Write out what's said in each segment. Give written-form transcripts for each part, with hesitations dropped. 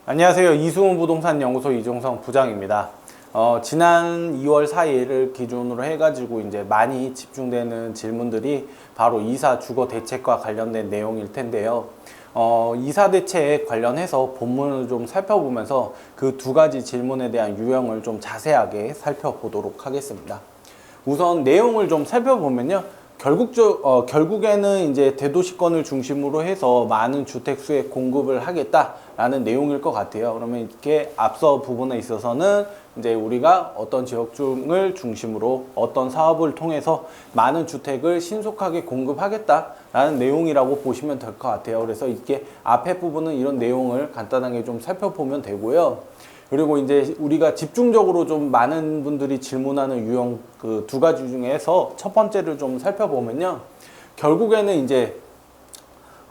안녕하세요. 이수훈 부동산 연구소 이종성 부장입니다. 지난 2월 4일을 기준으로 해가지고 이제 많이 집중되는 질문들이 바로 이사 주거 대책과 관련된 내용일 텐데요. 이사 대책 관련해서 본문을 좀 살펴보면서 그 두 가지 질문에 대한 유형을 좀 자세하게 살펴보도록 하겠습니다. 우선 내용을 좀 살펴보면요. 결국에는 이제 대도시권을 중심으로 해서 많은 주택 수의 공급을 하겠다라는 내용일 것 같아요. 그러면 이렇게 앞서 부분에 있어서는 이제 우리가 어떤 지역을 중심으로 어떤 사업을 통해서 많은 주택을 신속하게 공급하겠다라는 내용이라고 보시면 될 것 같아요. 그래서 이렇게 앞에 부분은 이런 내용을 간단하게 좀 살펴보면 되고요. 그리고 이제 우리가 집중적으로 좀 많은 분들이 질문하는 유형 그 두 가지 중에서 첫 번째를 좀 살펴보면요. 결국에는 이제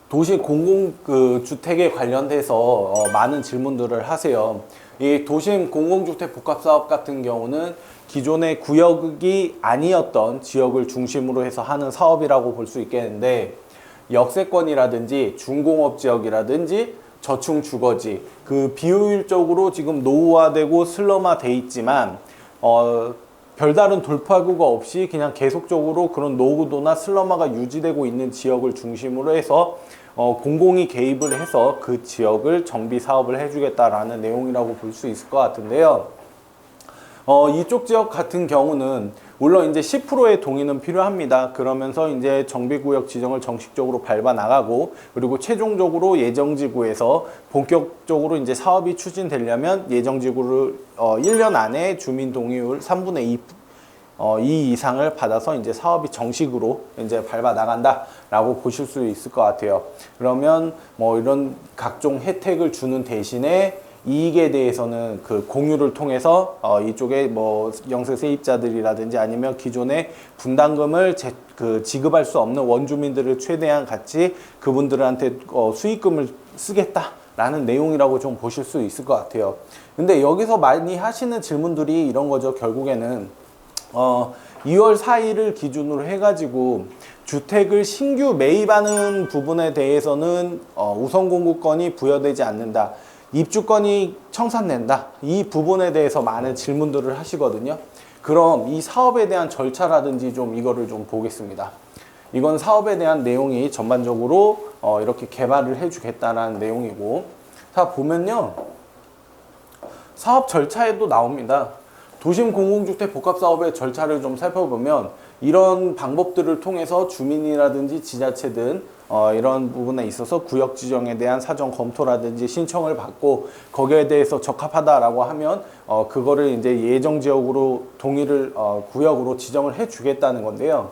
도시 공공 그 주택에 관련돼서 많은 질문들을 하세요. 이 도심 공공주택 복합사업 같은 경우는 기존의 구역이 아니었던 지역을 중심으로 해서 하는 사업이라고 볼 수 있겠는데, 역세권이라든지 중공업 지역이라든지 저층 주거지, 그 비효율적으로 지금 노후화되고 슬럼화돼 있지만 별다른 돌파구가 없이 그냥 계속적으로 그런 노후도나 슬럼화가 유지되고 있는 지역을 중심으로 해서 공공이 개입을 해서 그 지역을 정비 사업을 해주겠다라는 내용이라고 볼 수 있을 것 같은데요. 이쪽 지역 같은 경우는 물론 이제 10%의 동의는 필요합니다. 그러면서 이제 정비구역 지정을 정식적으로 밟아 나가고, 그리고 최종적으로 예정지구에서 본격적으로 이제 사업이 추진되려면 예정지구를 1년 안에 주민 동의율 3분의 2 이상을 받아서 이제 사업이 정식으로 이제 밟아 나간다라고 보실 수 있을 것 같아요. 그러면 뭐 이런 각종 혜택을 주는 대신에 이익에 대해서는 그 공유를 통해서 이쪽에 뭐 영세 세입자들이라든지 아니면 기존의 분담금을 지급할 수 없는 원주민들을 최대한 같이 그분들한테 수익금을 쓰겠다라는 내용이라고 좀 보실 수 있을 것 같아요. 근데 여기서 많이 하시는 질문들이 이런 거죠. 결국에는 2월 4일을 기준으로 해가지고 주택을 신규 매입하는 부분에 대해서는 우선 공급권이 부여되지 않는다, 입주권이 청산된다, 이 부분에 대해서 많은 질문들을 하시거든요. 그럼 이 사업에 대한 절차라든지 좀 이거를 좀 보겠습니다. 이건 사업에 대한 내용이 전반적으로 이렇게 개발을 해주겠다라는 내용이고, 자 보면요, 사업 절차에도 나옵니다. 도심 공공주택 복합사업의 절차를 좀 살펴보면 이런 방법들을 통해서 주민이라든지 지자체든 이런 부분에 있어서 구역 지정에 대한 사전 검토라든지 신청을 받고, 거기에 대해서 적합하다라고 하면 그거를 이제 예정 지역으로 동의를 구역으로 지정을 해 주겠다는 건데요.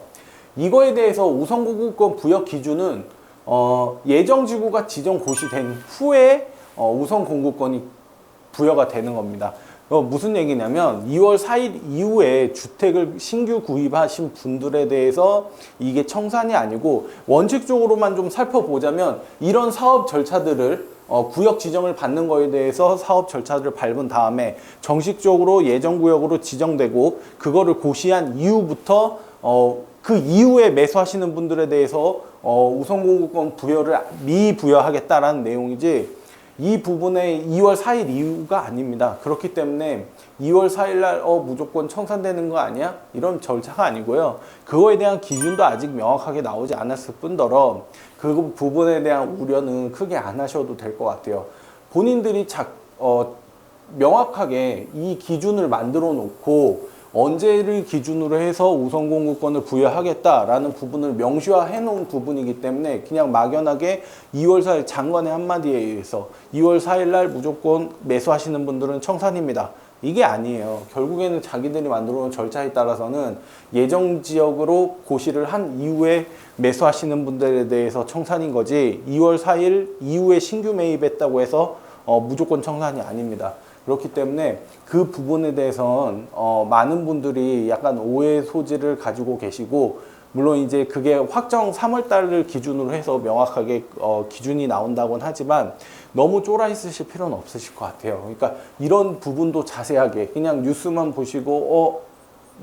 이거에 대해서 우선 공급권 부여 기준은 예정 지구가 지정 고시된 후에 우선 공급권이 부여가 되는 겁니다. 무슨 얘기냐면 2월 4일 이후에 주택을 신규 구입하신 분들에 대해서 이게 청산이 아니고, 원칙적으로만 좀 살펴보자면 이런 사업 절차들을 구역 지정을 받는 거에 대해서 사업 절차들을 밟은 다음에 정식적으로 예정구역으로 지정되고, 그거를 고시한 이후부터 그 이후에 매수하시는 분들에 대해서 우선공급권 부여를 미부여하겠다라는 내용이지, 이 부분에 2월 4일 이후가 아닙니다. 그렇기 때문에 2월 4일 날 무조건 청산되는 거 아니야? 이런 절차가 아니고요. 그거에 대한 기준도 아직 명확하게 나오지 않았을 뿐더러 그 부분에 대한 우려는 크게 안 하셔도 될 것 같아요. 본인들이 명확하게 이 기준을 만들어 놓고 언제를 기준으로 해서 우선 공급권을 부여하겠다라는 부분을 명시화해 놓은 부분이기 때문에 그냥 막연하게 2월 4일 장관의 한마디에 의해서 2월 4일 날 무조건 매수하시는 분들은 청산입니다, 이게 아니에요. 결국에는 자기들이 만들어 놓은 절차에 따라서는 예정 지역으로 고시를 한 이후에 매수하시는 분들에 대해서 청산인 거지, 2월 4일 이후에 신규 매입했다고 해서 무조건 청산이 아닙니다. 그렇기 때문에 그 부분에 대해서는 많은 분들이 약간 오해 소지를 가지고 계시고, 물론 이제 그게 확정 3월 달을 기준으로 해서 명확하게 기준이 나온다고는 하지만 너무 쫄아 있으실 필요는 없으실 것 같아요. 그러니까 이런 부분도 자세하게 그냥 뉴스만 보시고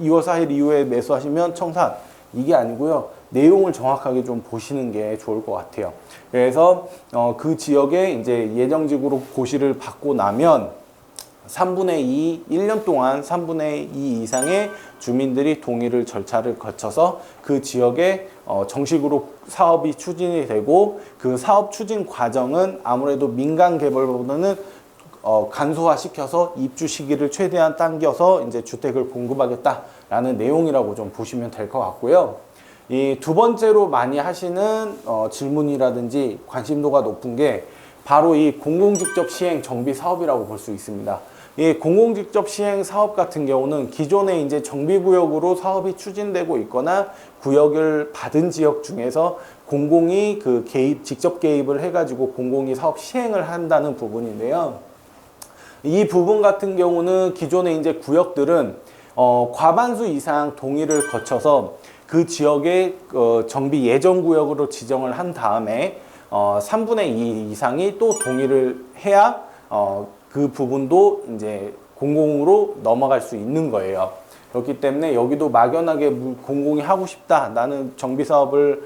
2월 4일 이후에 매수하시면 청산, 이게 아니고요. 내용을 정확하게 좀 보시는 게 좋을 것 같아요. 그래서 그 지역에 이제 예정직으로 고시를 받고 나면 3분의 2, 1년 동안 3분의 2 이상의 주민들이 동의를 절차를 거쳐서 그 지역에 정식으로 사업이 추진이 되고, 그 사업 추진 과정은 아무래도 민간 개발보다는 간소화시켜서 입주 시기를 최대한 당겨서 이제 주택을 공급하겠다라는 내용이라고 좀 보시면 될 것 같고요. 이 두 번째로 많이 하시는 질문이라든지 관심도가 높은 게 바로 이 공공직접 시행 정비 사업이라고 볼 수 있습니다. 이 공공직접 시행 사업 같은 경우는 기존에 이제 정비구역으로 사업이 추진되고 있거나 구역을 받은 지역 중에서 공공이 그 직접 개입을 해가지고 공공이 사업 시행을 한다는 부분인데요. 이 부분 같은 경우는 기존에 이제 구역들은 과반수 이상 동의를 거쳐서 그 지역의 정비 예정 구역으로 지정을 한 다음에 3분의 2 이상이 또 동의를 해야 그 부분도 이제 공공으로 넘어갈 수 있는 거예요. 그렇기 때문에 여기도 막연하게 공공이 하고 싶다, 나는 정비 사업을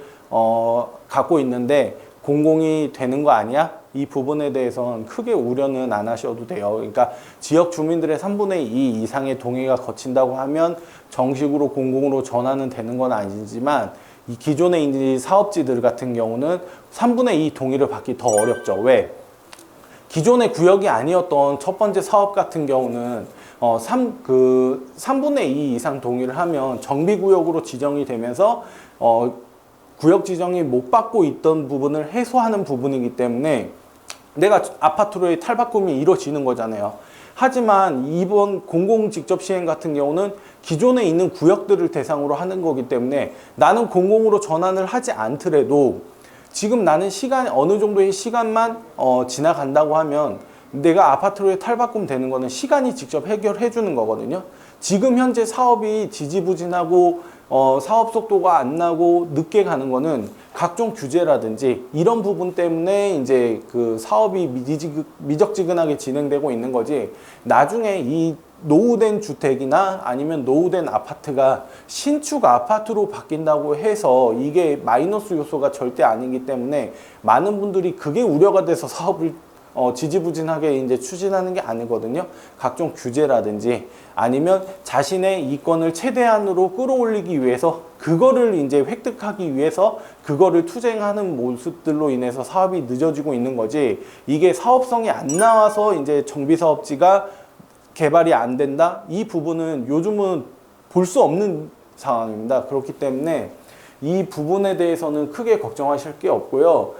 갖고 있는데 공공이 되는 거 아니야? 이 부분에 대해서는 크게 우려는 안 하셔도 돼요. 그러니까 지역 주민들의 3분의 2 이상의 동의가 거친다고 하면 정식으로 공공으로 전환은 되는 건 아니지만, 이 기존의 이제 사업지들 같은 경우는 3분의 2 동의를 받기 더 어렵죠. 왜? 기존의 구역이 아니었던 첫 번째 사업 같은 경우는 3분의 2 이상 동의를 하면 정비구역으로 지정이 되면서 구역 지정이 못 받고 있던 부분을 해소하는 부분이기 때문에 내가 아파트로의 탈바꿈이 이루어지는 거잖아요. 하지만 이번 공공 직접 시행 같은 경우는 기존에 있는 구역들을 대상으로 하는 거기 때문에 나는 공공으로 전환을 하지 않더라도 지금 나는 어느 정도의 시간만 지나간다고 하면 내가 아파트로의 탈바꿈 되는 거는 시간이 직접 해결해 주는 거거든요. 지금 현재 사업이 지지부진하고 사업 속도가 안 나고 늦게 가는 거는 각종 규제라든지 이런 부분 때문에 이제 그 사업이 미적지근하게 진행되고 있는 거지, 나중에 이 노후된 주택이나 아니면 노후된 아파트가 신축 아파트로 바뀐다고 해서 이게 마이너스 요소가 절대 아니기 때문에 많은 분들이 그게 우려가 돼서 사업을 지지부진하게 이제 추진하는 게 아니거든요. 각종 규제라든지 아니면 자신의 이권을 최대한으로 끌어올리기 위해서 그거를 이제 획득하기 위해서 그거를 투쟁하는 모습들로 인해서 사업이 늦어지고 있는 거지, 이게 사업성이 안 나와서 이제 정비사업지가 개발이 안 된다? 이 부분은 요즘은 볼 수 없는 상황입니다. 그렇기 때문에 이 부분에 대해서는 크게 걱정하실 게 없고요.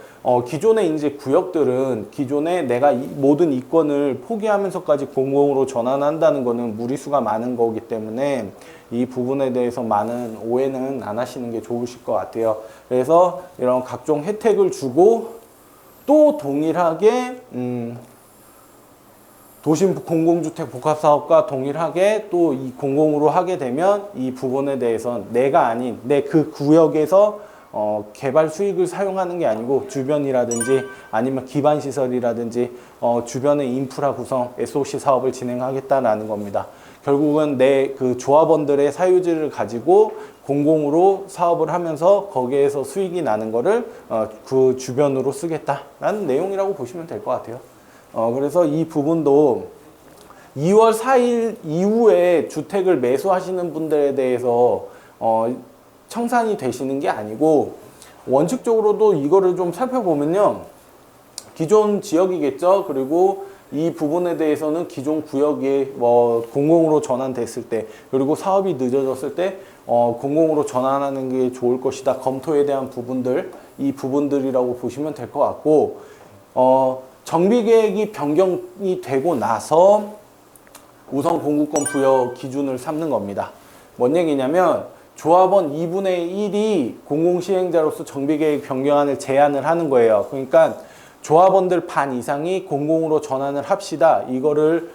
기존의 이제 구역들은 기존에 내가 모든 이권을 포기하면서까지 공공으로 전환한다는 거는 무리수가 많은 거기 때문에 이 부분에 대해서 많은 오해는 안 하시는 게 좋으실 것 같아요. 그래서 이런 각종 혜택을 주고 또 동일하게 도심 공공주택 복합사업과 동일하게 또 이 공공으로 하게 되면 이 부분에 대해서는 내가 아닌 내 그 구역에서 개발 수익을 사용하는 게 아니고 주변이라든지 아니면 기반시설이라든지 주변의 인프라 구성, SOC 사업을 진행하겠다라는 겁니다. 결국은 내 그 조합원들의 사유지를 가지고 공공으로 사업을 하면서 거기에서 수익이 나는 거를 그 주변으로 쓰겠다라는 내용이라고 보시면 될 것 같아요. 그래서 이 부분도 2월 4일 이후에 주택을 매수하시는 분들에 대해서 청산이 되시는 게 아니고, 원칙적으로도 이거를 좀 살펴보면요, 기존 지역이겠죠. 그리고 이 부분에 대해서는 기존 구역이 공공으로 전환됐을 때, 그리고 사업이 늦어졌을 때 공공으로 전환하는 게 좋을 것이다, 검토에 대한 부분들, 이 부분들이라고 보시면 될 것 같고, 정비계획이 변경이 되고 나서 우선 공급권 부여 기준을 삼는 겁니다. 뭔 얘기냐면 조합원 2분의 1이 공공시행자로서 정비계획 변경안을 제안을 하는 거예요. 그러니까 조합원들 반 이상이 공공으로 전환을 합시다, 이거를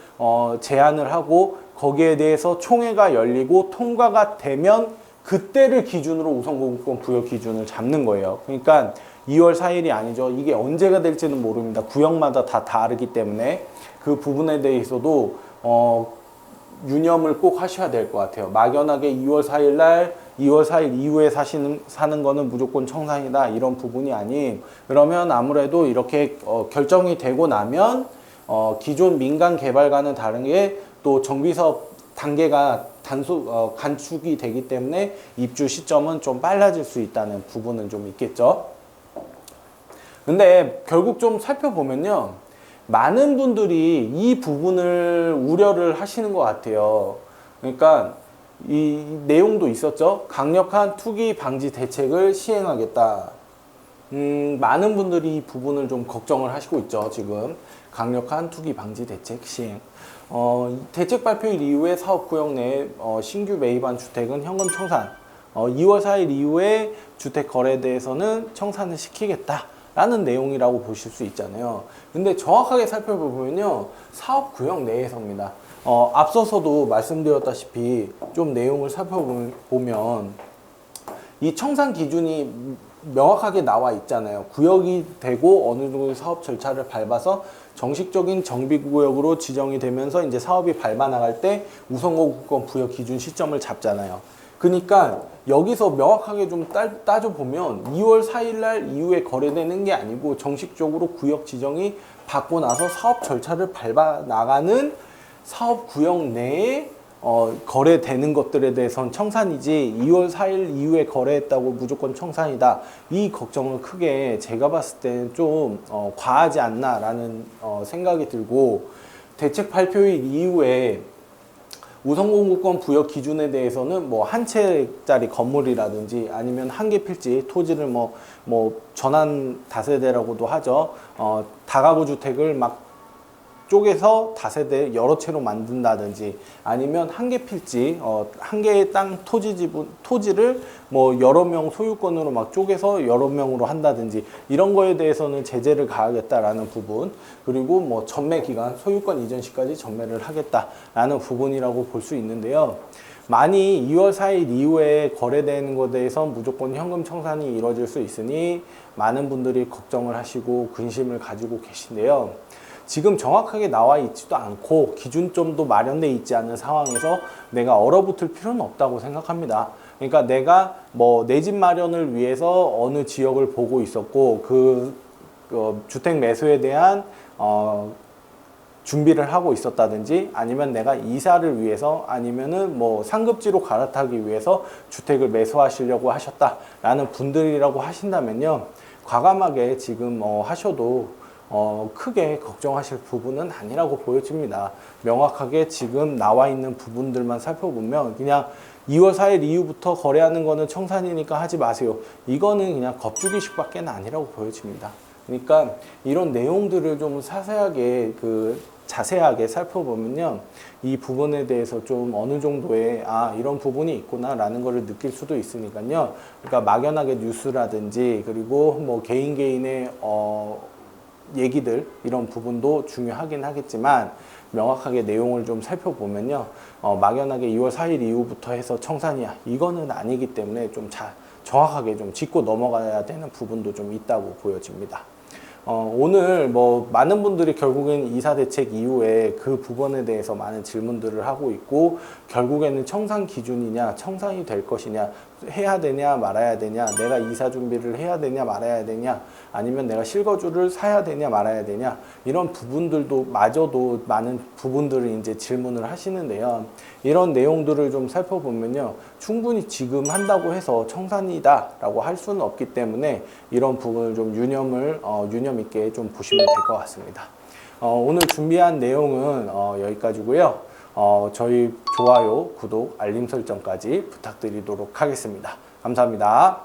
제안을 하고 거기에 대해서 총회가 열리고 통과가 되면 그때를 기준으로 우선 공급권 부여 기준을 잡는 거예요. 그러니까 2월 4일이 아니죠. 이게 언제가 될지는 모릅니다. 구역마다 다 다르기 때문에 그 부분에 대해서도 유념을 꼭 하셔야 될 것 같아요. 막연하게 2월 4일 날 2월 4일 이후에 사는 거는 무조건 청산이다 이런 부분이 아닌, 그러면 아무래도 이렇게 결정이 되고 나면 기존 민간 개발과는 다르게 또 정비사업 단계가 간축이 되기 때문에 입주 시점은 좀 빨라질 수 있다는 부분은 좀 있겠죠. 근데 결국 좀 살펴보면요, 많은 분들이 이 부분을 우려를 하시는 것 같아요. 그러니까 이 내용도 있었죠. 강력한 투기 방지 대책을 시행하겠다. 많은 분들이 이 부분을 좀 걱정을 하시고 있죠. 지금 강력한 투기 방지 대책 시행. 대책 발표일 이후에 사업구역 내 신규 매입한 주택은 현금 청산, 2월 4일 이후에 주택 거래대에서는 청산을 시키겠다라는 내용이라고 보실 수 있잖아요. 근데 정확하게 살펴보면요, 사업구역 내에서입니다. 앞서서도 말씀드렸다시피 좀 내용을 살펴보면 이 청산 기준이 명확하게 나와 있잖아요. 구역이 되고 어느 정도 사업 절차를 밟아서 정식적인 정비구역으로 지정이 되면서 이제 사업이 밟아 나갈 때 우선거주권 부여 기준 시점을 잡잖아요. 그러니까 여기서 명확하게 좀 따져보면 2월 4일 날 이후에 거래되는 게 아니고 정식적으로 구역 지정이 받고 나서 사업 절차를 밟아 나가는 사업구역 내에 거래되는 것들에 대해서는 청산이지, 2월 4일 이후에 거래했다고 무조건 청산이다, 이 걱정은 크게 제가 봤을 때는 좀 과하지 않나라는 생각이 들고, 대책 발표일 이후에 우선공급권 부여 기준에 대해서는 뭐 한 채짜리 건물이라든지 아니면 한 개 필지 토지를 뭐 전환 다세대라고도 하죠. 다가구 주택을 막 쪼개서 다세대 여러 채로 만든다든지, 아니면 한 개 필지, 한 개의 땅 토지를 뭐 여러 명 소유권으로 막 쪼개서 여러 명으로 한다든지, 이런 거에 대해서는 제재를 가하겠다라는 부분, 그리고 뭐 전매 기간, 소유권 이전 시까지 전매를 하겠다라는 부분이라고 볼 수 있는데요. 만이 2월 4일 이후에 거래되는 것에 대해서 무조건 현금 청산이 이루어질 수 있으니 많은 분들이 걱정을 하시고 근심을 가지고 계신데요. 지금 정확하게 나와 있지도 않고 기준점도 마련돼 있지 않은 상황에서 내가 얼어붙을 필요는 없다고 생각합니다. 그러니까 내가 뭐 내 집 마련을 위해서 어느 지역을 보고 있었고 그 주택 매수에 대한 준비를 하고 있었다든지, 아니면 내가 이사를 위해서, 아니면은 뭐 상급지로 갈아타기 위해서 주택을 매수하시려고 하셨다라는 분들이라고 하신다면요, 과감하게 지금 하셔도 크게 걱정하실 부분은 아니라고 보여집니다. 명확하게 지금 나와 있는 부분들만 살펴보면 그냥 2월 4일 이후부터 거래하는 거는 청산이니까 하지 마세요, 이거는 그냥 겁주기식밖에 아니라고 보여집니다. 그러니까 이런 내용들을 좀 자세하게 살펴보면요, 이 부분에 대해서 좀 어느 정도의 이런 부분이 있구나 라는 거를 느낄 수도 있으니까요. 그러니까 막연하게 뉴스라든지 그리고 뭐 개인의 얘기들, 이런 부분도 중요하긴 하겠지만 명확하게 내용을 좀 살펴보면요, 막연하게 2월 4일 이후부터 해서 청산이야, 이거는 아니기 때문에 좀 정확하게 좀 짚고 넘어가야 되는 부분도 좀 있다고 보여집니다. 오늘 뭐 많은 분들이 결국엔 이사 대책 이후에 그 부분에 대해서 많은 질문들을 하고 있고, 결국에는 청산 기준이냐, 청산이 될 것이냐, 해야 되냐 말아야 되냐, 내가 이사 준비를 해야 되냐 말아야 되냐, 아니면 내가 실거주를 사야 되냐 말아야 되냐, 이런 부분들도 마저도 많은 부분들을 이제 질문을 하시는데요. 이런 내용들을 좀 살펴보면요, 충분히 지금 한다고 해서 청산이다 라고 할 수는 없기 때문에 이런 부분을 좀 유념 있게 좀 보시면 될 것 같습니다. 오늘 준비한 내용은 여기까지고요. 저희 좋아요, 구독, 알림 설정까지 부탁드리도록 하겠습니다. 감사합니다.